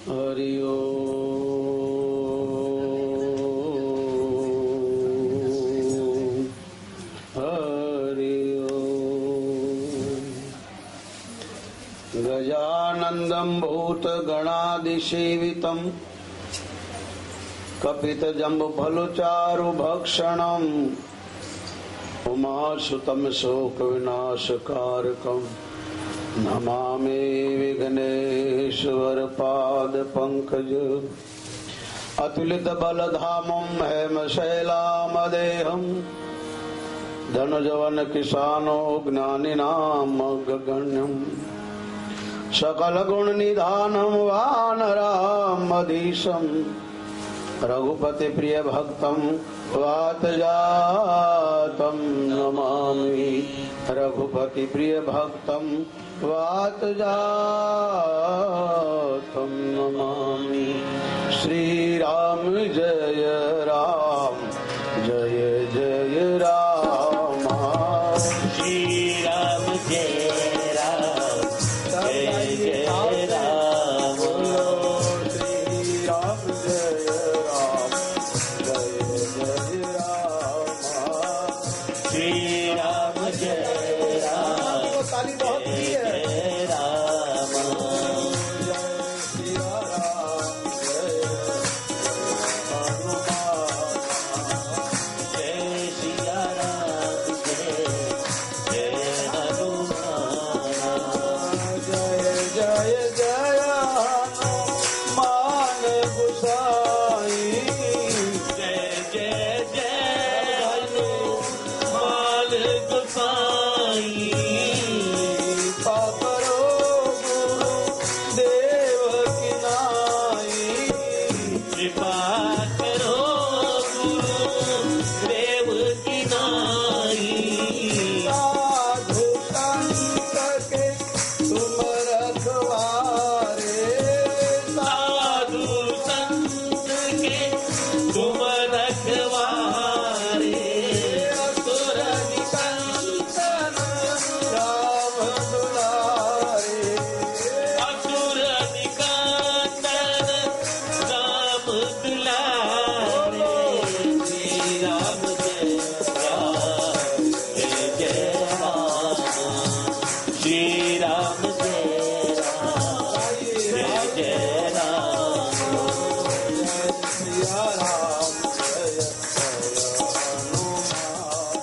हरि ओम हरि ओम। गजानन्दं भूतगणादिसेवितं कपितजम्बुफलचारुभक्षणम् उमासुतं शोकविनाशकारकं नमामि विघ्नेश्वरपादपङ्कज। अतुलितबलधामं हेमशैलामदेहं धनुजवनकिशानो ज्ञानिनामग्रगण्यम् सकलगुणनिधानं वानरामधीशं रघुपतिप्रियभक्तं वातजातं नमामि। रघुपतिप्रियभक्तं वातजातं नमामि। श्रीराम जय राम जय जय राम। श्रीराम जय राम जय जय राम। श्रीराम जय राम जय जय राम। श्रीराम जय राम ताली बहुत जय प्रिय है। जय राम। जय श्री राम जय हनुमान। जय सिया राम जय जय हनुमान। जय जय जय हनुमान गोसाई। जय जय जय हनुमान गोसाई। पापरो गुरु देव की नाई। कृपा करो गुरु देव की नाई। साधु संत के तुम रखवारे। साधु संत के तुम रखवारे। असुर निकंदन राम दुलारे। असुर निकंदन राम दुलारे। श्री राम जय राम जय जय राम। श्री राम जय राम जय जय राम। सिया राम जय हनुमान।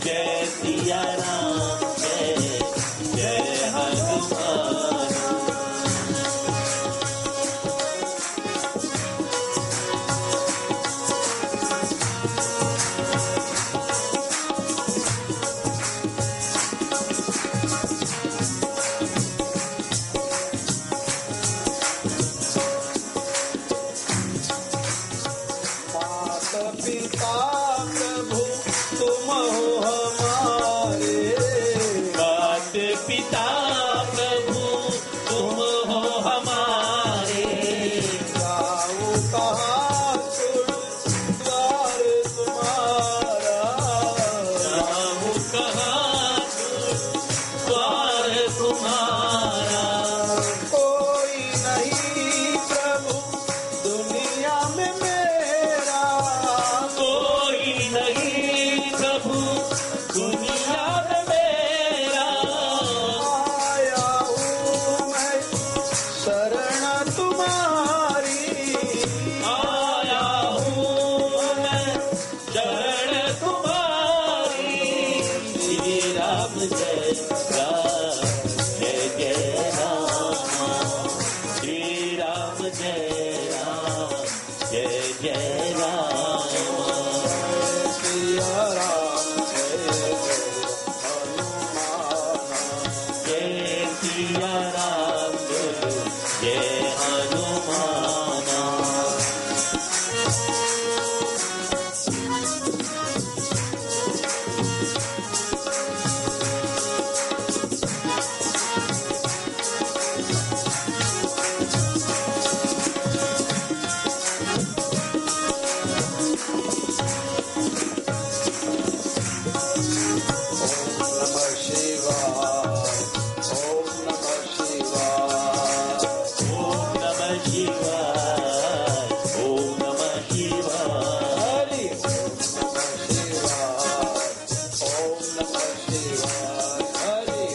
जय सिया राम जय जय हनुमान। मात पिता प्रभु तुम हो हमारे। मात पिता प्रभु तुम हो हमारे। जाओ कहाँ सुर द्वार तुम्हारा। राम कहाँ द्वार तुम्हारा। कोई नहीं प्रभु दुनिया में मेरा। कोई नहीं प्रभु दुनिया में मेरा। आया हूँ मैं शरण तुम्हारी। आया हूँ मैं शरण तुम्हारी। श्री राम जय राम जय जय राम। श्री राम जय राम जय जय राम। सिया राम जय हनुमान। जय सिया राम जय हनुमान। ओम नमः शिवाय। ओम नमः शिवाय। ओम नमः शिवाय ओम नमः शिवाय हरि ओम नमः शिवाय हरि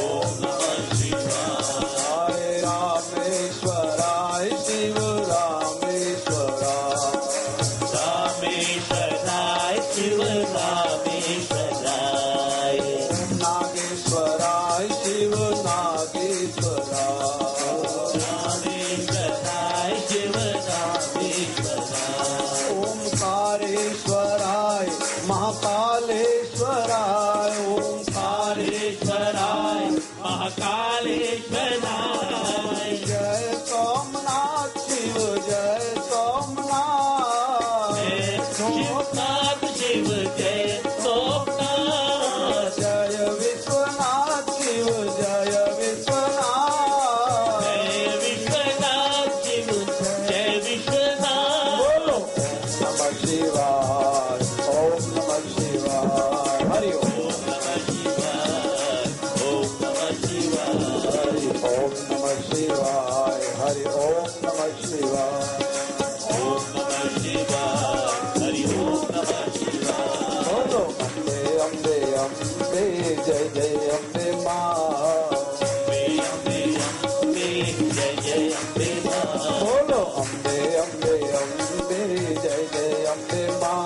ओम नमः शिवाय हरे रामेश्वराय शिव रामेश्वराय रामेश्वराय शिव रामेश्वराय नागेश्वराय शिव नागेश्वराय रामेश्वराय शिव रामेश्वराय ओंकारेश्वराय महाकालेश्वराय ओंकारेश्वराय महाकालेश्वराय जय सोमनाथ शिव जय सोमनाथ शिवनाथ शिव जय सोमनाथ जय विश्वनाथ शिव जय विश्वनाथ जय विश्वनाथ शिव जय विश्वनाथ बोलो नमः शिवाय ओम नमः शिवाय हरि ओम ओम नमः शिवाय ओम नमः शिवाय हरि ओम नमः शिवाय हरि ओम नमः शिवाय ओम नमः शिवाय हरि ओम नमः शिवाय बोलो अम्बे अम्बे अम्बे जय जय अम्बे माँ अम्बे अम्बे अम्बे जय जय अम्बे मां बोलो अम्बे अम्बे अम्बे जय जय अम्बे माँ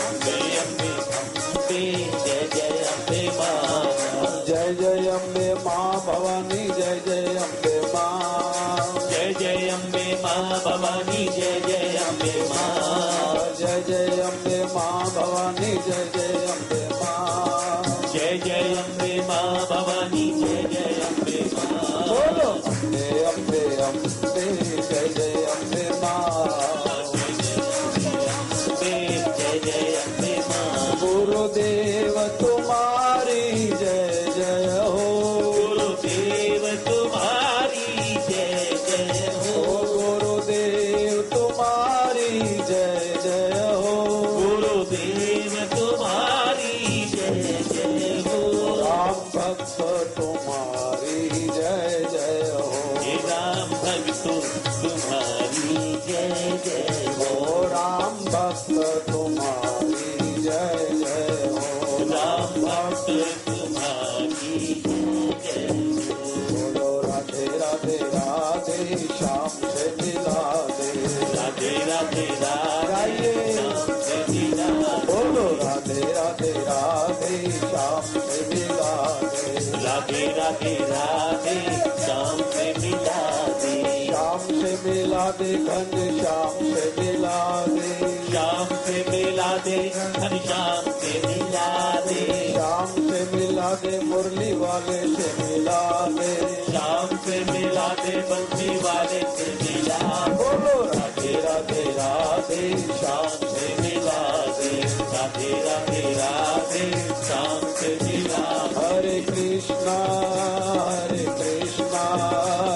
अम्बे अम्बे अम्बे जय जय अम्बे मां जय जय अम्बे माँ भवानी जय जय अम्बे माँ जय जय अम्बे मां भवानी जय जय अम्बे मां जय जय अम्बे माँ भवानी जय जय अम्बे माँ जय जय अम्बे मां भवानी जय जय अम्बे मां बोलो अम्बे अम्बे अम्बे जय जय अम्बे माँ अम्बे जय जय अम्बे मां गुरुदेव तुम्हारी जय जय हो गुरुदेव तुम्हारी जय जय ओ हो गुरुदेव तुम्हारी जय जय हो गुरुदेव तुम्हारी जय जय हो राम भक्त तुम्हारी जय जय हो हे राम भक्त तुम्हारी जय जय हो ओ राम भक्त तुम्हारी जय जय हो राम भक्त तुम्हारी जय जय हो बोलो राधे राधे राधे श्याम से मिला दे राधे राधे राधे गाइए। श्याम से मिला बोलो राधे राधे राधे श्याम से मिला दे राधे राधे राधे श्याम से मिला दे श्याम से मिला दे घन श्याम से मिला दे श्याम से मिला दे घनश्याम से मिला दे श्याम से मिला दे मुरली वाले से मिला दे श्याम से मिला दे बंसी वाले से मिला बोलो राधे राधे राधे श्याम से मिला दे राधे राधे राधे श्याम से मिला हरे कृष्णा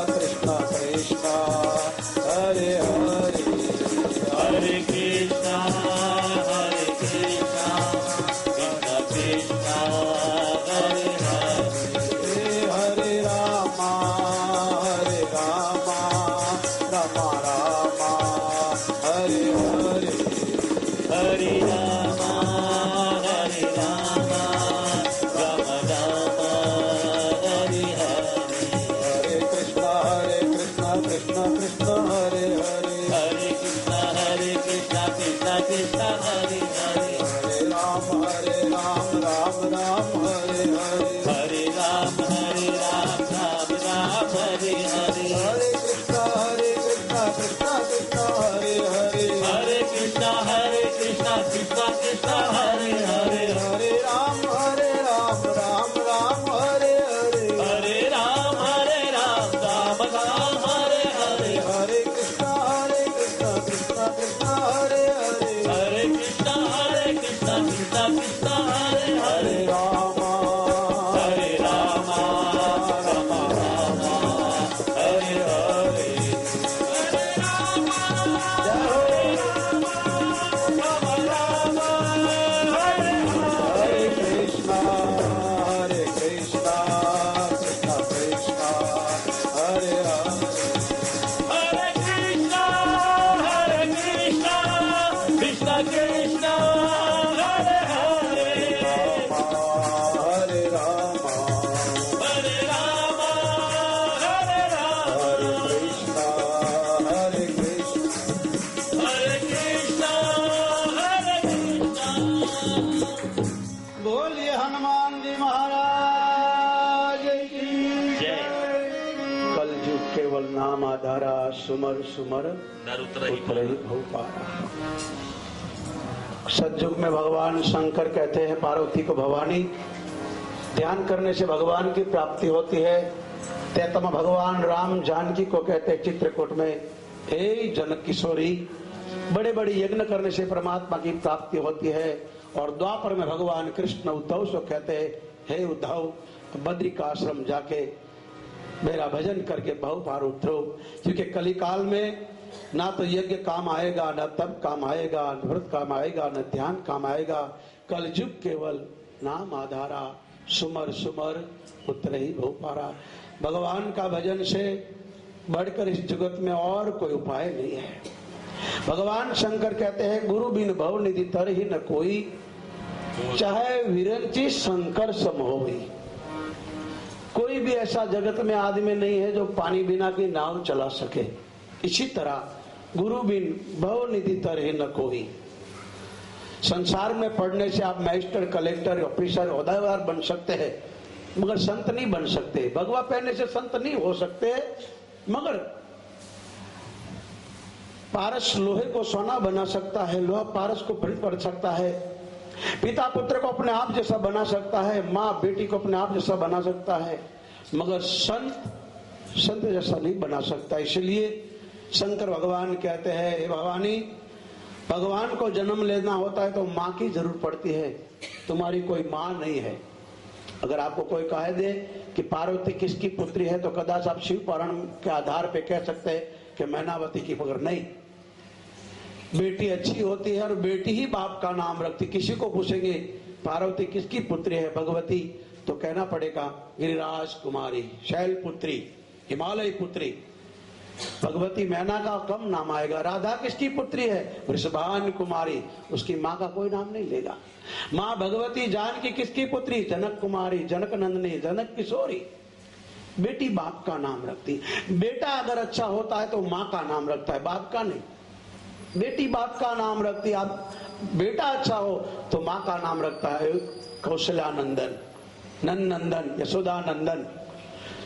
कृष्णा कृष्णा हरे हरे हरे कृष्णा कृष्णा कृष्णा हरे हरे हरे रामा रामा रामा हरे हरे हरे रामा राम राम हरे हरे हरे कृष्णा कृष्णा कृष्णा हरे हरे हरे कृष्णा कृष्णा कृष्णा हरे हरे हरे राम राम राम हरे हरे हरे राम राम राम हरे हरे हरे कृष्णा कृष्णा कृष्णा हरे हरे हरे कृष्णा कृष्णा कृष्णा हरे हरे हरे राम राम राम हरे हरे हरे राम राम राम हरे हरे हरे कृष्णा कृष्णा कृष्णा हरे हरे हरे कृष्णा नाम आधारा सुमर सुमर नर उतरहि भव पारा। सतयुग में भगवान शंकर कहते हैं पार्वती को भवानी। ध्यान करने से भगवान की प्राप्ति होती है। तैतम भगवान राम जानकी को कहते हैं चित्रकूट में, हे जनक किशोरी, बड़े बड़े यज्ञ करने से परमात्मा की प्राप्ति होती है। और द्वापर में भगवान कृष्ण उद्धव से कहते हैं, हे उद्धव, बद्री का आश्रम जाके मेरा भजन करके भव पार उतरो। क्योंकि कलिकाल में ना तो यज्ञ काम आएगा, न तप काम आएगा, न व्रत काम आएगा, न ध्यान काम आएगा। कल युग केवल नाम आधारा सुमर सुमर उतरहि भव पारा। भगवान का भजन से बढ़कर इस जगत में और कोई उपाय नहीं है। भगवान शंकर कहते हैं, गुरु बिन भव निधि तरहि न कोई, चाहे विरंची शंकर सम होई। कोई भी ऐसा जगत में आदमी नहीं है जो पानी बिना की नाव चला सके। इसी तरह गुरु बिन भव निधि तरहि न कोई। संसार में पढ़ने से आप मैजिस्टर, कलेक्टर, ऑफिसर, ओहदेदार बन सकते हैं, मगर संत नहीं बन सकते। भगवा पहनने से संत नहीं हो सकते, मगर पारस लोहे को सोना बना सकता है, लोहा पारस को पलट कर सकता है। पिता पुत्र को अपने आप जैसा बना सकता है, माँ बेटी को अपने आप जैसा बना सकता है, मगर संत जैसा नहीं बना सकता। इसलिए शंकर भगवान कहते हैं, हे भवानी, भगवान को जन्म लेना होता है तो माँ की जरूरत पड़ती है, तुम्हारी कोई माँ नहीं है। अगर आपको कोई कह दे कि पार्वती किसकी पुत्री है तो कदाच आप शिव पुराण के आधार पे कह सकते हैं कि मैनावती की, मगर नहीं। बेटी अच्छी होती है और बेटी ही बाप का नाम रखती। किसी को पूछेंगे पार्वती किसकी पुत्री है भगवती, तो कहना पड़ेगा गिरिराज कुमारी, शैल पुत्री, हिमालय पुत्री। भगवती मैना का कम नाम आएगा। राधा किसकी पुत्री है? वृषभान कुमारी, उसकी माँ का कोई नाम नहीं लेगा। माँ भगवती जानकी किसकी पुत्री? जनक कुमारी, जनक नंदनी, जनक किशोरी। बेटी बाप का नाम रखती। बेटा अगर अच्छा होता है तो माँ का नाम रखता है, बाप का नहीं। बेटी बाप का नाम रखती है। आप बेटा अच्छा हो तो माँ का नाम रखता है कौशल्या नंदन, नंद नंदन, यशोदा नंदन,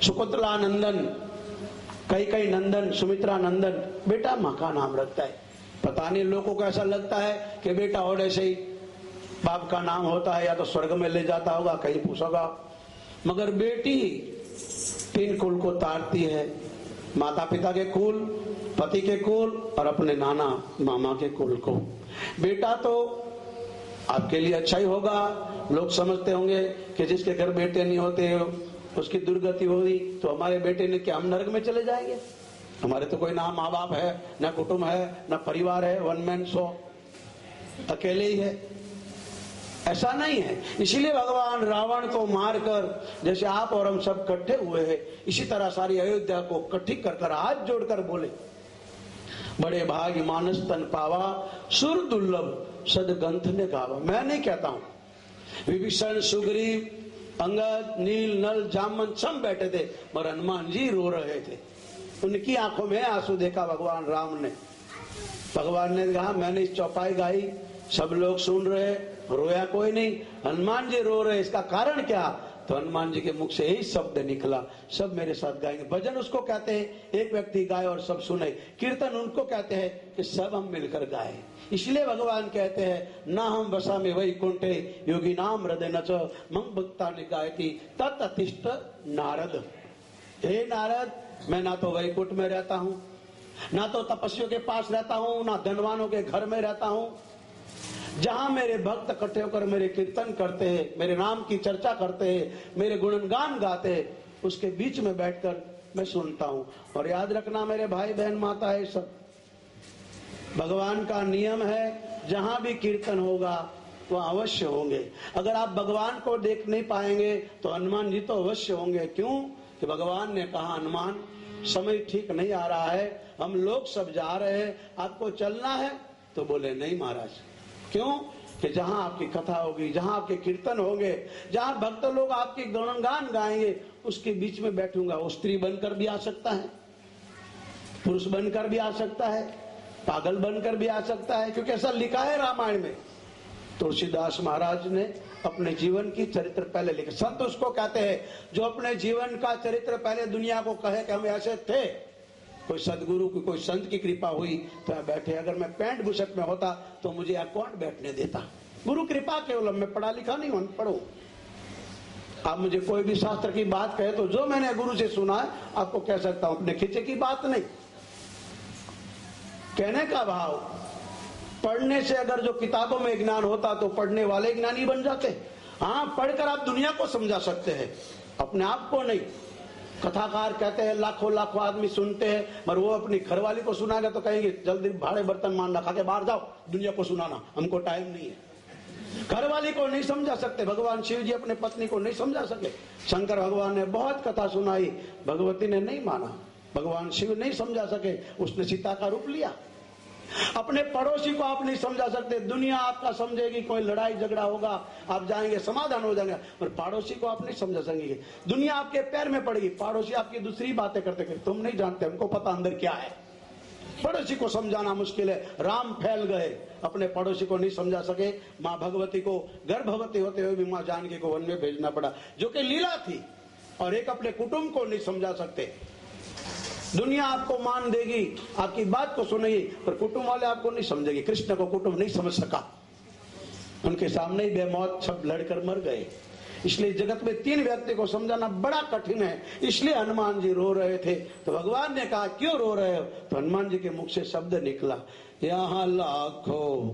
सुकुंतला नंदन, कई नंदन, सुमित्रा नंदन। बेटा माँ का नाम रखता है। पता नहीं लोगों को ऐसा लगता है कि बेटा होने से ही बाप का नाम होता है, या तो स्वर्ग में ले जाता होगा, कहीं पूछोगा। मगर बेटी 3 कुल को तारती है, माता पिता के कुल, पति के कुल और अपने नाना मामा के कुल को। बेटा तो आपके लिए अच्छा ही होगा। लोग समझते होंगे कि जिसके घर बेटे नहीं होते उसकी दुर्गति होगी, तो हमारे बेटे ने क्या हम नरक में चले जाएंगे? हमारे तो कोई ना माँ बाप है, ना कुटुंब है, ना परिवार है, वन मैन शो, अकेले ही है। ऐसा नहीं है। इसीलिए भगवान रावण को मारकर, जैसे आप और हम सब इकट्ठे हुए हैं, इसी तरह सारी अयोध्या को इकट्ठी कर हाथ जोड़कर बोले, बड़े भाग्य मानस तन पावा, सुर दुर्लभ सदग्रंथ ने गावा। मैं नहीं कहता हूं, विभीषण, सुग्रीव, अंगद, नील, नल, जामन सब बैठे थे, मगर हनुमान जी रो रहे थे। उनकी आंखों में आंसू देखा भगवान राम ने। भगवान ने कहा, मैंने इस चौपाई गाई, सब लोग सुन रहे, रोया कोई नहीं, हनुमान जी रो रहे, इसका कारण क्या? तो हनुमान जी के मुख से यही शब्द निकला, सब मेरे साथ गाएंगे। भजन उसको कहते हैं एक व्यक्ति गाए और सब सुने। कीर्तन उनको कहते हैं कि सब हम मिलकर गाए। इसलिए भगवान कहते हैं, ना हम बसा में वही कुंठे योगी नाम हृदय नच मम भक्ता ने गायती तत् अतिष्ठ नारद। हे नारद, मैं ना तो वैकुंठ में रहता हूँ, ना तो तपस्वियों के पास रहता हूँ, ना धनवानों के घर में रहता हूँ। जहां मेरे भक्त इकट्ठे होकर मेरे कीर्तन करते हैं, मेरे नाम की चर्चा करते हैं, मेरे गुणगान गाते हैं, उसके बीच में बैठकर मैं सुनता हूं। और याद रखना मेरे भाई बहन माता है, सब भगवान का नियम है, जहां भी कीर्तन होगा वह अवश्य होंगे। अगर आप भगवान को देख नहीं पाएंगे तो हनुमान जी तो अवश्य होंगे। क्यों? कि भगवान ने कहा, हनुमान समय ठीक नहीं आ रहा है, हम लोग सब जा रहे हैं, आपको चलना है? तो बोले नहीं महाराज। क्यों? कि जहां आपकी कथा होगी, जहां आपके कीर्तन होंगे, जहां भक्त लोग आपके गुणगान गाएंगे, उसके बीच में बैठूंगा। वो स्त्री बनकर भी आ सकता है, पुरुष बनकर भी आ सकता है, पागल बनकर भी आ सकता है, क्योंकि ऐसा लिखा है रामायण में। तुलसीदास महाराज ने अपने जीवन की चरित्र पहले लिखे। संत उसको कहते हैं जो अपने जीवन का चरित्र पहले दुनिया को कहे कि हम ऐसे थे, कोई सदगुरु की, कोई संत की कृपा हुई तो मैं बैठे। अगर मैं पैंट बुशर्ट में होता तो मुझे यहाँ कौन बैठने देता? गुरु कृपा केवल, मैं पढ़ा लिखा नहीं हूं, पढ़ो। आप मुझे कोई भी शास्त्र की बात कहे तो जो मैंने गुरु से सुना है आपको कह सकता हूं, अपने खींचे की बात नहीं। कहने का भाव, पढ़ने से अगर जो किताबों में ज्ञान होता तो पढ़ने वाले ज्ञानी बन जाते। हाँ, पढ़कर आप दुनिया को समझा सकते हैं, अपने आप को नहीं। कथाकार कहते हैं लाखों लाखों आदमी सुनते हैं, पर वो अपनी घरवाली को सुनाएगा तो कहेंगे जल्दी भाड़े बर्तन मारना, खा के बाहर जाओ, दुनिया को सुनाना, हमको टाइम नहीं है। घरवाली को नहीं समझा सकते। भगवान शिव जी अपने पत्नी को नहीं समझा सके। शंकर भगवान ने बहुत कथा सुनाई, भगवती ने नहीं माना, भगवान शिव नहीं समझा सके, उसने सीता का रूप लिया। अपने पड़ोसी को आप नहीं समझा सकते, दुनिया आपका समझेगी, कोई लड़ाई झगड़ा होगा आप जाएंगे, समाधान हो जाएगा, पर पड़ोसी को आप नहीं समझा सकेंगे। दुनिया आपके पैर में पड़ेगी, पड़ोसी आपकी दूसरी बातें करते करते, तुम नहीं जानते, हमको पता अंदर क्या है। पड़ोसी को समझाना मुश्किल है। राम फैल गए, अपने पड़ोसी को नहीं समझा सके। माँ भगवती को गर्भवती होते हुए भी माँ जानकी को वन में भेजना पड़ा, जो कि लीला थी। और एक अपने कुटुंब को नहीं समझा सकते। दुनिया आपको मान देगी, आपकी बात को सुनेगी, पर कुटुंब वाले आपको नहीं समझेंगे। कृष्ण को कुटुंब नहीं समझ सका, उनके सामने ही बेमौत सब लड़कर मर गए। इसलिए जगत में 3 व्यक्ति को समझाना बड़ा कठिन है। इसलिए हनुमान जी रो रहे थे, तो भगवान ने कहा क्यों रो रहे हो? तो हनुमान जी के मुख से शब्द निकला, यहाँ लाखों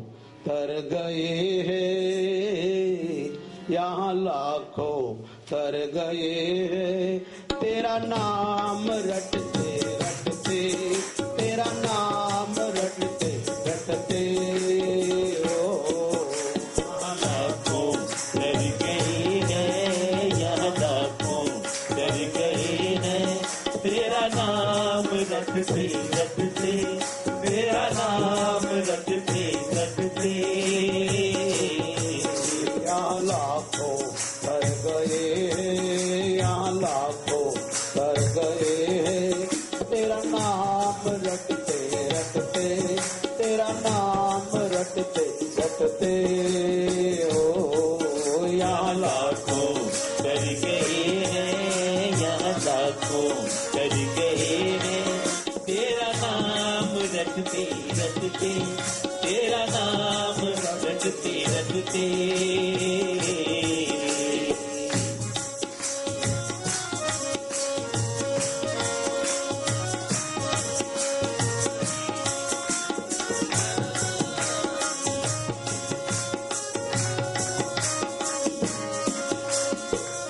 तर गए हैं, यहाँ लाखों तर गए हैं, तेरा नाम रटते रटते, तेरा नाम रटते रटते, लाखों डर गए हैं, यहाँ लाखों डर गए हैं, तेरा नाम रटते रटते, तेरा नाम रटते रटते, यहाँ लाखों तर गए हैं, यहाँ लाखों तर गए हैं, तेरा नाम रटते रटते, तेरा नाम रटते रटते, ओ यहाँ लाखों डर गए हैं, यहाँ लाखों डर गए हैं, तेरा नाम रटते रटते, तेरा नाम रटते रटते।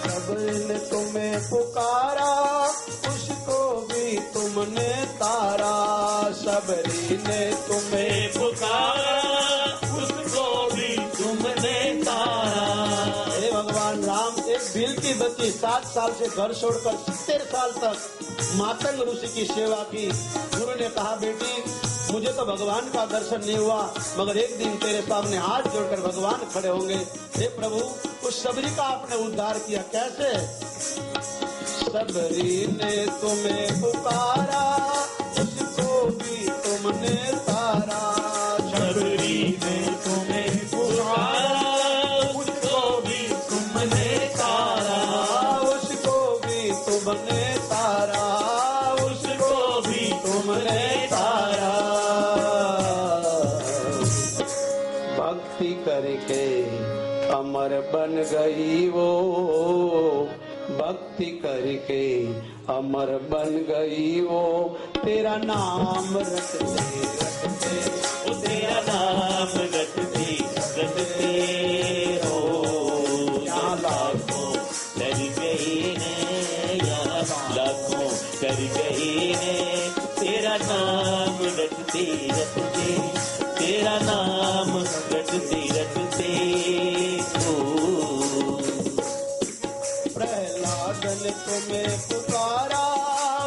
सबने तुम्हें पुकारा, उसको भी तुमने तारा, सबरी ने तुम्हें पुकारा, उसको भी तुमने तारा। हे भगवान राम, एक भील की बच्ची 7 साल से घर छोड़कर 70 साल तक मातंग ऋषि की सेवा की। गुरु ने कहा बेटी मुझे तो भगवान का दर्शन नहीं हुआ, मगर एक दिन तेरे सामने हाथ जोड़कर भगवान खड़े होंगे। हे प्रभु, उस सबरी का आपने उद्धार किया, कैसे? सबरी ने तुम्हें पुकारा, उसको भी तुमने तारा, सबरी ने तुम्हें पुकारा, उसको भी तुमने तारा, उसको भी तुमने तारा, उसको भी तुमने तारा। भक्ति करके अमर बन गई वो, भक्ति करके अमर बन गई वो, तेरा नाम रटते रटते, ओ तेरा नाम रटते रटते, हो यहाँ लाखों डर गए हैं, यहाँ लाखों डर गए हैं, तेरा नाम रटते रटते, तेरा नाम रटते रटते, हो। प्रहलाद ने तुम्हें पुकारा,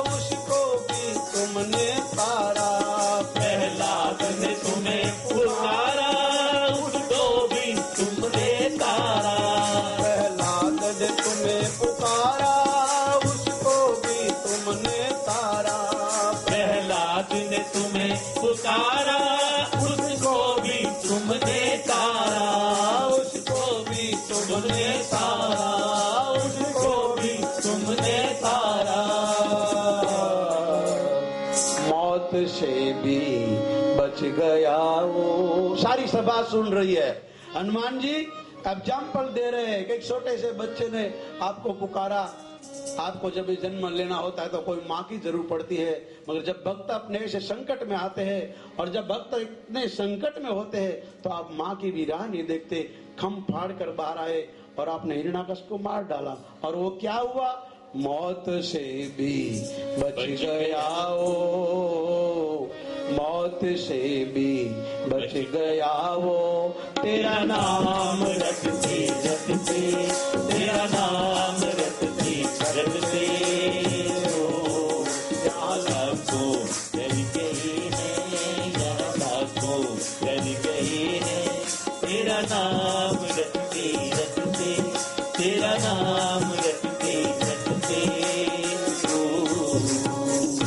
उसको भी तुमने तारा, प्रहलाद ने तुम्हें पुकारा, उसको भी तुमने तारा, प्रहलाद ने तुम्हें पुकारा, उसको भी तुमने तारा, प्रहलाद ने तुम्हें पुकारा, उसको भी मौत से भी बच गया वो। सारी सभा सुन रही है। हनुमान जी एग्जाम्पल दे रहे हैं कि एक छोटे से बच्चे ने आपको पुकारा। आपको जब जन्म लेना होता है तो कोई माँ की जरूरत पड़ती है, मगर जब भक्त अपने से संकट में आते हैं और जब भक्त इतने संकट में होते हैं तो आप माँ की भी राह नहीं देखते। खम फाड़ कर बाहर आए और आपने हिरण्याकश को मार डाला। और वो क्या हुआ? मौत से भी बच गया वो, मौत से भी बच गया वो। तेरा नाम रटते रटते, तेरा नाम रटते रटते हो, यहाँ को डर गई है, यहाँ को डर गई है। तेरा नाम रटते रटते, तेरा नाम रटते रटते हो।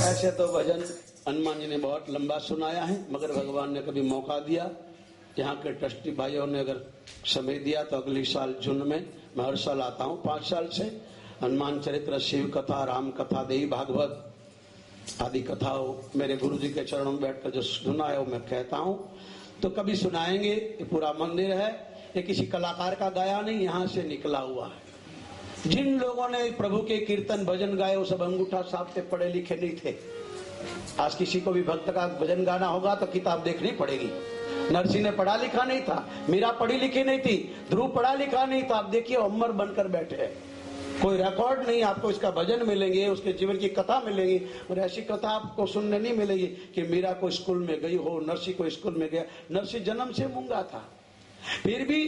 ऐसे तो भजन हनुमान जी ने बहुत लंबा सुनाया है, मगर भगवान ने कभी मौका दिया, यहाँ के ट्रस्टी भाइयों ने अगर समय दिया तो अगली साल जून में मैं हर साल आता हूँ 5 साल से। हनुमान चरित्र, शिव कथा, राम कथा, देवी भागवत आदि कथाओं मेरे गुरु जी के चरणों में बैठकर जो सुना है वो मैं कहता हूँ। तो कभी सुनाएंगे। ये पूरा मंदिर है, ये किसी कलाकार का गाया नहीं, यहाँ से निकला हुआ है। जिन लोगों ने प्रभु के कीर्तन भजन गाए वो सब अंगूठा साहब से पढ़े लिखे नहीं थे। आज किसी को भी भक्त का भजन गाना होगा तो किताब देखनी पड़ेगी। नरसिंह ने पढ़ा लिखा नहीं था, मीरा पढ़ी लिखी नहीं थी, ध्रुव पढ़ा लिखा नहीं था। आप देखिए अमर बनकर बैठे हैं। कोई रिकॉर्ड नहीं आपको इसका भजन मिलेंगे, उसके जीवन की कथा मिलेगी, और ऐसी कथा आपको सुनने नहीं मिलेगी कि मीरा को स्कूल में गई हो, नरसिंह को स्कूल में गया। नरसिंह जन्म से मूंगा था, फिर भी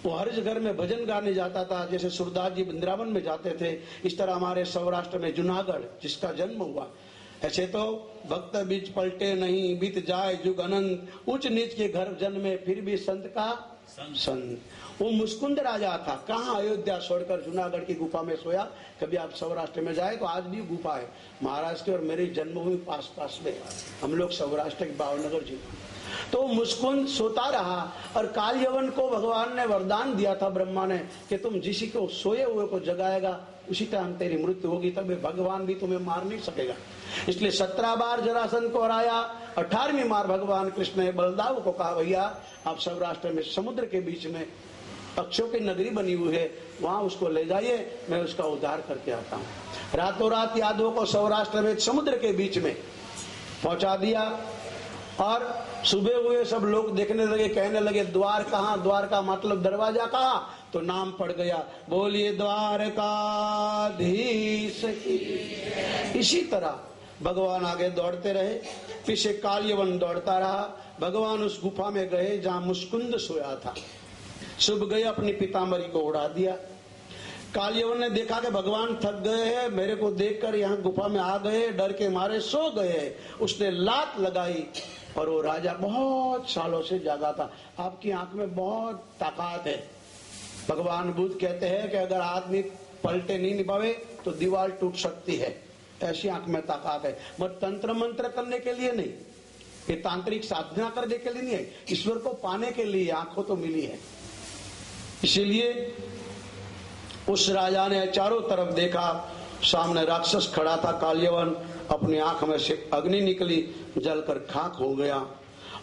वो हर घर में भजन गाने जाता था। जैसे सूरदास जी वृंदावन में जाते थे, इस तरह हमारे सौराष्ट्र में जूनागढ़ जिसका जन्म हुआ। ऐसे तो भक्त बीच पलटे नहीं, बीत जाए जुग अनंत, उच्च नीच के घर जन्मे फिर भी संत का संत। वो मुस्कुंद राजा था, कहाँ अयोध्या छोड़कर जूनागढ़ की गुफा में सोया। कभी आप सौराष्ट्र में जाए तो आज भी गुफा है महाराज की, और मेरी जन्मभूमि पास पास में। हम लोग सौराष्ट्र के भावनगर जी। तो मुस्कुंद सोता रहा, और काल यवन को भगवान ने वरदान दिया था ब्रह्मा ने कि तुम जिसी को सोए हुए को जगाएगा उसी टाइम तेरी मृत्यु होगी, तब भगवान भी तुम्हें मार नहीं सकेगा। इसलिए 17 बार जरासंध को हराया। 18वीं बार भगवान कृष्ण ने बलदाव को कहा, भैया आप सौराष्ट्र में समुद्र के बीच में पक्षियों की नगरी बनी हुई है, वहां उसको ले जाइए, मैं उसका उद्धार करके आता हूँ। रातों रात यादवों को सौराष्ट्र में समुद्र के बीच में पहुंचा दिया। और सुबह हुए सब लोग देखने लगे, कहने लगे द्वार कहाँ? द्वार का मतलब दरवाजा कहाँ? तो नाम पड़ गया, बोलिए द्वारकाधीश की। इसी तरह भगवान आगे दौड़ते रहे, पीछे कालयवन दौड़ता रहा। भगवान उस गुफा में गए जहां मुस्कुंद सोया था। सुबह गए, अपनी पीतांबरी को उड़ा दिया। कालयवन ने देखा कि भगवान थक गए हैं, मेरे को देखकर यहाँ गुफा में आ गए, डर के मारे सो गए। उसने लात लगाई और वो राजा बहुत सालों से जागा था। आपकी आंख में बहुत ताकत है। भगवान बुद्ध कहते हैं कि अगर आदमी पलटे नहीं निभावे तो दीवार टूट सकती है, ऐसी आंख में ताकत है। मगर तंत्र मंत्र करने के लिए नहीं, ये तांत्रिक साधना करने के लिए नहीं है, ईश्वर को पाने के लिए आंखों तो मिली है। इसीलिए उस राजा ने चारों तरफ देखा, सामने राक्षस खड़ा था कालयवन, अपनी आंख में से अग्नि निकली, जलकर खाक हो गया।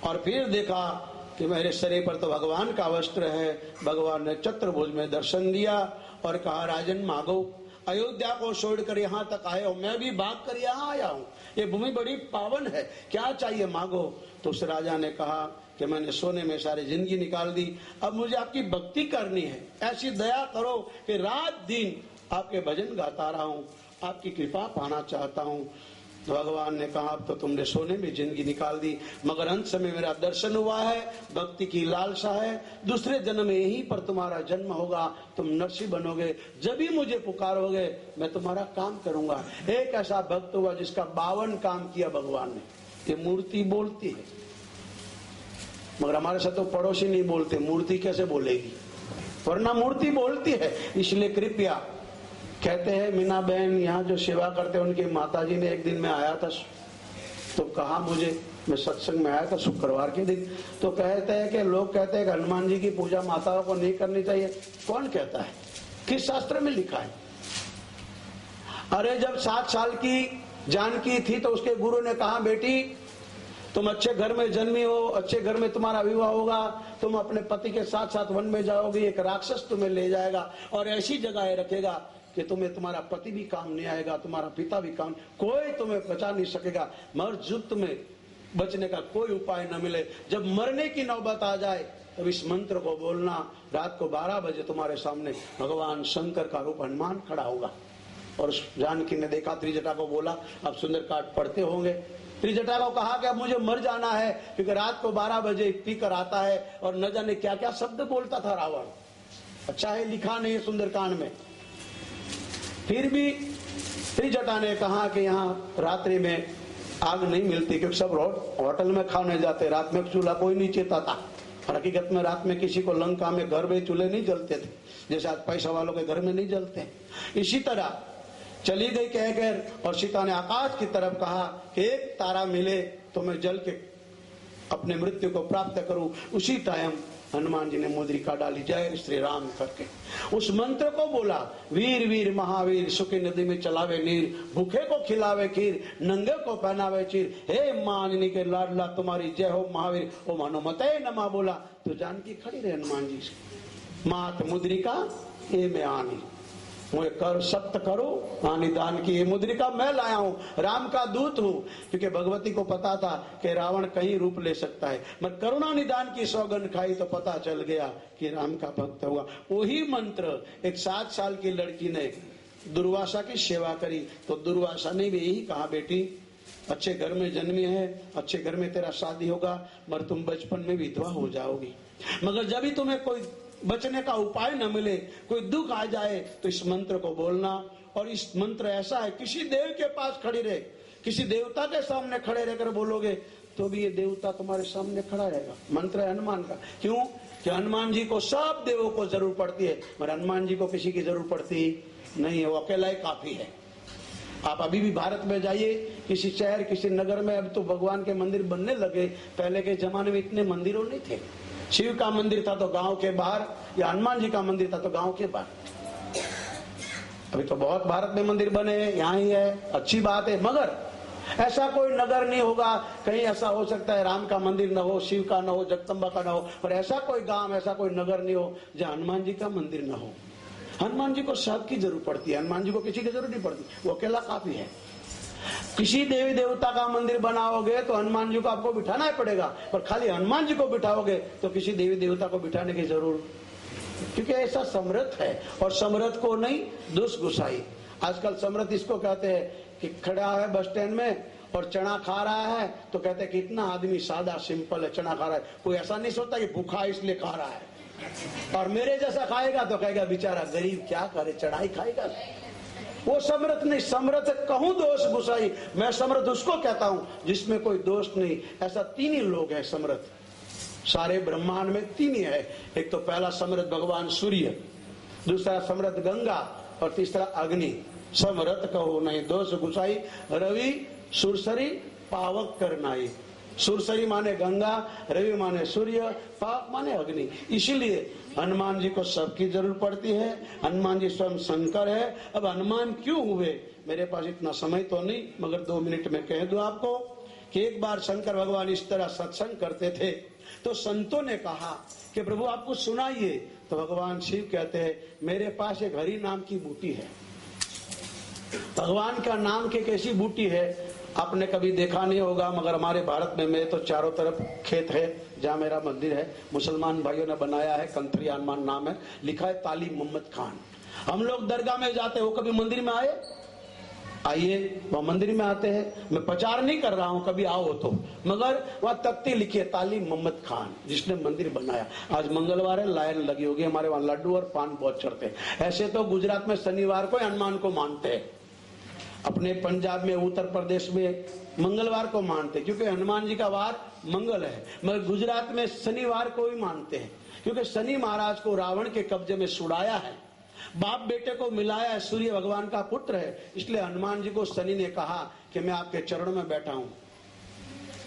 और फिर देखा कि मेरे शरीर पर तो भगवान का वस्त्र है। भगवान ने चतुर्भुज में दर्शन दिया और कहा, राजन मांगो। अयोध्या को छोड़कर यहाँ तक आए हो, मैं भी भाग कर यहाँ आया हूँ, ये भूमि बड़ी पावन है, क्या चाहिए मांगो। तो उस राजा ने कहा कि मैंने सोने में सारी जिंदगी निकाल दी, अब मुझे आपकी भक्ति करनी है। ऐसी दया करो कि रात दिन आपके भजन गाता रहा हूँ, आपकी कृपा पाना चाहता हूँ। तो भगवान ने कहा, अब तो तुमने सोने में जिंदगी निकाल दी, मगर अंत समय मेरा दर्शन हुआ है, भक्ति की लालसा है, दूसरे जन्म में यहीं पर तुम्हारा जन्म होगा, तुम नरसिंह बनोगे, जब भी मुझे पुकारोगे मैं तुम्हारा काम करूंगा। एक ऐसा भक्त हुआ जिसका 52 काम किया भगवान ने। ये मूर्ति बोलती है, मगर हमारे साथ तो पड़ोसी नहीं बोलते, मूर्ति कैसे बोलेगी? वरना मूर्ति बोलती है। इसलिए कृपया कहते हैं, मीना बहन यहाँ जो सेवा करते हैं उनकी माताजी ने एक दिन में आया था तो कहा मुझे, मैं सत्संग में आया था शुक्रवार के दिन, तो कहते हैं कि लोग कहते हैं कि हनुमान जी की पूजा माताओं को नहीं करनी चाहिए। कौन कहता है? किस शास्त्र में लिखा है? अरे जब 7 साल की जानकी थी तो उसके गुरु ने कहा, बेटी तुम अच्छे घर में जन्मी हो, अच्छे घर में तुम्हारा विवाह होगा, तुम अपने पति के साथ साथ वन में जाओगी, एक राक्षस तुम्हें ले जाएगा और ऐसी जगह रखेगा कि तुम्हें तुम्हारा पति भी काम नहीं आएगा, तुम्हारा पिता भी काम, कोई तुम्हें बचा नहीं सकेगा। मगर जब तुम्हें बचने का कोई उपाय न मिले, जब मरने की नौबत आ जाए, तब इस मंत्र को बोलना। रात को 12 बजे तुम्हारे सामने भगवान शंकर का रूप हनुमान खड़ा होगा। और जानकी ने देखा, त्रिजटा को बोला, अब सुंदरकांड पढ़ते होंगे। त्रिजटा को कहा कि अब मुझे मर जाना है, क्योंकि रात को 12 बजे पी कर आता है और न जाने क्या क्या शब्द बोलता था रावण। अच्छा है लिखा नहीं है सुंदरकांड में। फिर भी त्रिजटा ने कहा कि यहाँ रात्रि में आग नहीं मिलती, क्योंकि सब होटल में खाने जाते, रात में चूल्हा कोई नहीं चेता था। और हकीकत में रात में किसी को लंका में घर में चूल्हे नहीं जलते थे, जैसे आज पैसा वालों के घर में नहीं जलते। इसी तरह चली गई कहकर, और सीता ने आकाश की तरफ कहा कि एक तारा मिले तो मैं जल के अपने मृत्यु को प्राप्त करूं। उसी टाइम हनुमान जी ने मुद्रिका डाली, जय श्री राम करके उस मंत्र को बोला। वीर वीर महावीर सुखी नदी में चलावे नीर, भूखे को खिलावे खीर, नंगे को पहनावे चीर, हे माननी के लाडला तुम्हारी जय हो महावीर, ओ हनुमते नमा बोला। तो जानकी खड़ी रहे हनुमान जी से, मात मुद्रिका ये मैं आनी, मुझे कर सत्य करो आनी दान की, ये मुद्रिका मैं लाया हूँ, राम का दूत हूँ। क्योंकि भगवती को पता था कि रावण कहीं रूप ले सकता है, मगर करुणा निदान की सौगंध खाई तो पता चल गया कि राम का भक्त हुआ। वही मंत्र एक 7 साल की लड़की ने दुर्वासा की सेवा करी, तो दुर्वासा ने भी यही कहा, बेटी अच्छे घर में जन्मी है, अच्छे घर में तेरा शादी होगा, मगर तुम बचपन में विधवा हो जाओगी। मगर जब भी तुम्हें कोई बचने का उपाय न मिले, कोई दुख आ जाए, तो इस मंत्र को बोलना। और इस मंत्र ऐसा है, किसी देव के पास खड़ी रहे, किसी देवता के सामने खड़े रहकर बोलोगे तो भी ये देवता तुम्हारे सामने खड़ा रहेगा। मंत्र है हनुमान का। क्यों? कि हनुमान जी को सब देवों को जरूर पड़ती है, मगर हनुमान जी को किसी की जरूर पड़ती नहीं है, वो अकेला ही काफी है। आप अभी भी भारत में जाइए, किसी शहर किसी नगर में, अब तो भगवान के मंदिर बनने लगे, पहले के जमाने में इतने मंदिरों नहीं थे। शिव का मंदिर था तो गांव के बाहर, या हनुमान जी का मंदिर था तो गांव के बाहर। अभी तो बहुत भारत में मंदिर बने, यहाँ ही है, अच्छी बात है। मगर ऐसा कोई नगर नहीं होगा, कहीं ऐसा हो सकता है राम का मंदिर न हो, शिव का न हो, जगदम्बा का न हो, पर ऐसा कोई गांव, ऐसा कोई नगर नहीं हो जहाँ हनुमान जी का मंदिर न हो। हनुमान जी को सबकी जरूरत पड़ती है, हनुमान जी को किसी की जरूरत नहीं पड़ती, वो अकेला काफी है। किसी देवी देवता का मंदिर बनाओगे तो हनुमान जी को आपको बिठाना ही पड़ेगा, पर खाली हनुमान जी को बिठाओगे तो किसी देवी देवता को बिठाने की जरूर, क्योंकि ऐसा समर्थ है। और समर्थ को नहीं दुष्ट गुसाई। आजकल समर्थ इसको कहते हैं कि खड़ा है बस स्टैंड में और चना खा रहा है, तो कहते हैं कि इतना आदमी सादा सिंपल है, चना खा रहा है। कोई ऐसा नहीं सोचता कि भूखा इसलिए खा रहा है, और मेरे जैसा खाएगा तो कहेगा बेचारा गरीब क्या करे, चढ़ाई खाएगा। वो समर्थ नहीं। समर्थ कहूं दोष गुसाई, मैं समर्थ उसको कहता हूं जिसमें कोई दोष नहीं। ऐसा 3 ही लोग हैं समर्थ, सारे ब्रह्मांड में 3 ही है। एक तो पहला समर्थ भगवान सूर्य, दूसरा समर्थ गंगा, और तीसरा अग्नि। समर्थ कहो नहीं दोष गुसाई, रवि सुरसरी पावक करनाई। सुरसरी माने गंगा, रवि माने सूर्य, पावक माने अग्नि। इसीलिए हनुमान जी को सबकी जरूरत पड़ती है। हनुमान जी स्वयं शंकर है। अब हनुमान क्यों हुए, मेरे पास इतना समय तो नहीं, मगर 2 मिनट में कह दूं आपको कि एक बार शंकर भगवान इस तरह सत्संग करते थे, तो संतों ने कहा कि प्रभु आपको सुनाइए। तो भगवान शिव कहते हैं, मेरे पास एक हरि नाम की बूटी है। भगवान का नाम की कैसी बूटी है आपने कभी देखा नहीं होगा, मगर हमारे भारत में मेरे तो चारों तरफ खेत है जहाँ मेरा मंदिर है। मुसलमान भाइयों ने बनाया है, कंथरी हनुमान नाम है, लिखा है ताली मोहम्मद खान। हम लोग दरगाह में जाते हो, कभी मंदिर में आए? आइए, वह मंदिर में आते हैं। मैं प्रचार नहीं कर रहा हूँ, कभी आओ तो, मगर वहाँ तख्ती लिखी है ताली मोहम्मद खान, जिसने मंदिर बनाया। आज मंगलवार है, लाइन लगी होगी, हमारे वहाँ लड्डू और पान बहुत चढ़ते हैं। ऐसे तो गुजरात में शनिवार को हनुमान को मानते हैं, अपने पंजाब में उत्तर प्रदेश में मंगलवार को मानते हैं, क्योंकि हनुमान जी का वार मंगल है। मगर गुजरात में शनिवार को ही मानते हैं, क्योंकि शनि महाराज को रावण के कब्जे में छुड़ाया है, बाप बेटे को मिलाया है, सूर्य भगवान का पुत्र है। इसलिए हनुमान जी को शनि ने कहा कि मैं आपके चरणों में बैठा हूं,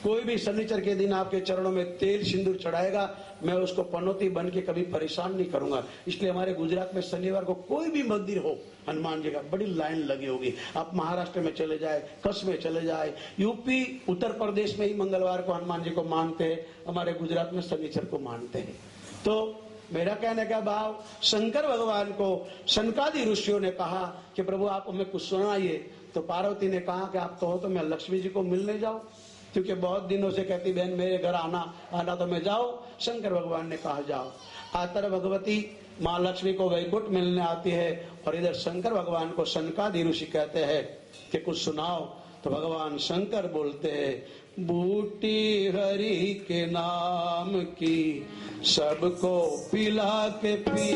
कोई भी शनिचर के दिन आपके चरणों में तेल सिंदूर चढ़ाएगा, मैं उसको पनौती बन के कभी परेशान नहीं करूंगा। इसलिए हमारे गुजरात में शनिवार को कोई भी मंदिर हो हनुमान जी का, बड़ी लाइन लगी होगी। आप महाराष्ट्र में चले जाए, कच्छ में चले जाए, यूपी उत्तर प्रदेश में ही मंगलवार को हनुमान जी को मानते हैं, हमारे गुजरात में शनिचर को मानते हैं। तो मेरा कहने का भाव, शंकर भगवान को सनकादि ऋषियों ने कहा कि प्रभु आप हमें कुछ सुनाइए। तो पार्वती ने कहा कि आप कहो तो मैं लक्ष्मी जी को मिलने जाऊं, क्योंकि बहुत दिनों से कहती बहन मेरे घर आना तो मैं जाओ। शंकर भगवान ने कहा जाओ। आतर भगवती माँ लक्ष्मी को वैकुंठ मिलने आती है और इधर शंकर भगवान को सनकादि ऋषि कहते हैं कि कुछ सुनाओ। तो भगवान शंकर बोलते हैं, बूटी हरि के नाम की सबको पिला के पी,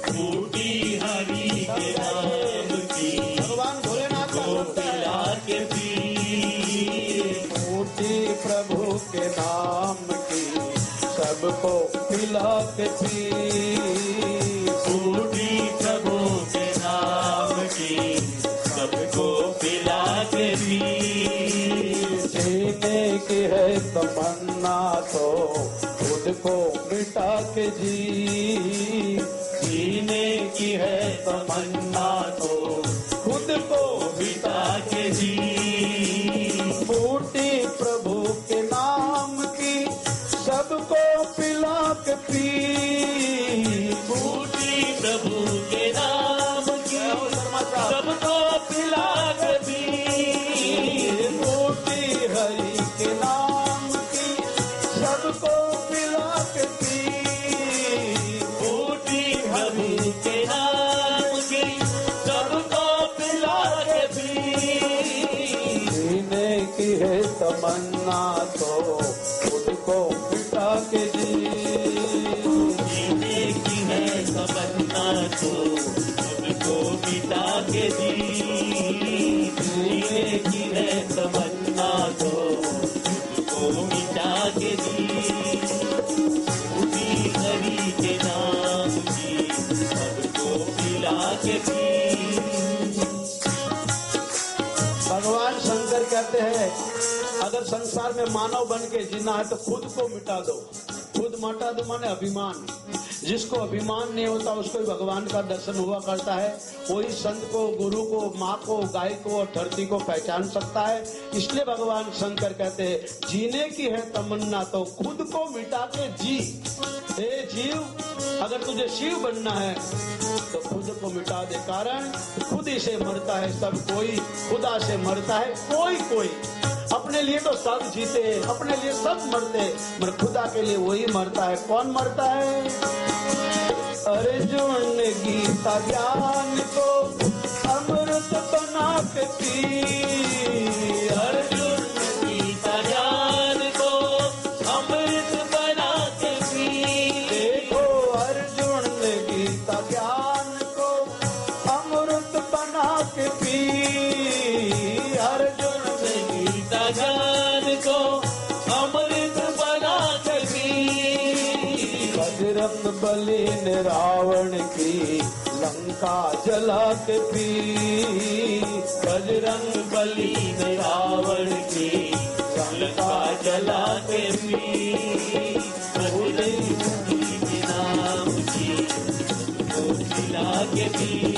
बूटी हरि के नाम की भगवान भोलेनाथ को पिला के पी, बूटी प्रभु के नाम की सबको पिला के पी, बूटी प्रभु के नाम की सबको पिला के पी, जीने की है तमन्ना तो खुद को मिटा के जी, जीने की है तमन्ना तो खुद को पिता के जी, बूटी प्रभु के नाम की सबको पिला के पी, बूटी प्रभु के नाम की सबको पिला के पी, बूटी हरि के नाम की सबको पिला के पी, बूटी हरि के नाम की सबको पिला के पी, जीने की है तमन्ना तो खुद को मिटा के जी, जीने की है तमन्ना तो सबको पिता के जी, जीने की है तमन्ना तो सबको पिता के जी, बूटी हरि के नाम की सबको पिला के पी, भगवान शंकर कहते हैं अगर संसार में मानव बन के जीना है तो खुद को मिटा दो। खुद मिटा दो माने अभिमान। जिसको अभिमान नहीं होता उसको ही भगवान का दर्शन हुआ करता है। वही संत को, गुरु को, माँ को, गाय को और धरती को पहचान सकता है। इसलिए भगवान शंकर कहते हैं जीने की है तमन्ना तो खुद को मिटा के जी। हे जीव, अगर तुझे शिव बनना है तो खुद को मिटा दे। कारण खुद ही से मरता है सब कोई, खुदा से मरता है कोई कोई। अपने लिए तो सब जीते, अपने लिए सब मरते, मगर खुदा के लिए वही मरता है। कौन मरता है? अर्जुन ने गीता ज्ञान को अमृत बना के पी, अर्जुन गीता ज्ञान को अमृत बना के पी, देखो अर्जुन ने गीता ज्ञान को अमृत बना के पी, अर्जुन गीता ज्ञान को अमृत बना के पी, बजरंग बली ने रावण की लंका जला के पी, बजरंग बली ने रावण की लंका जला के पी, बजरंग बली के नाम की को खिला के पी,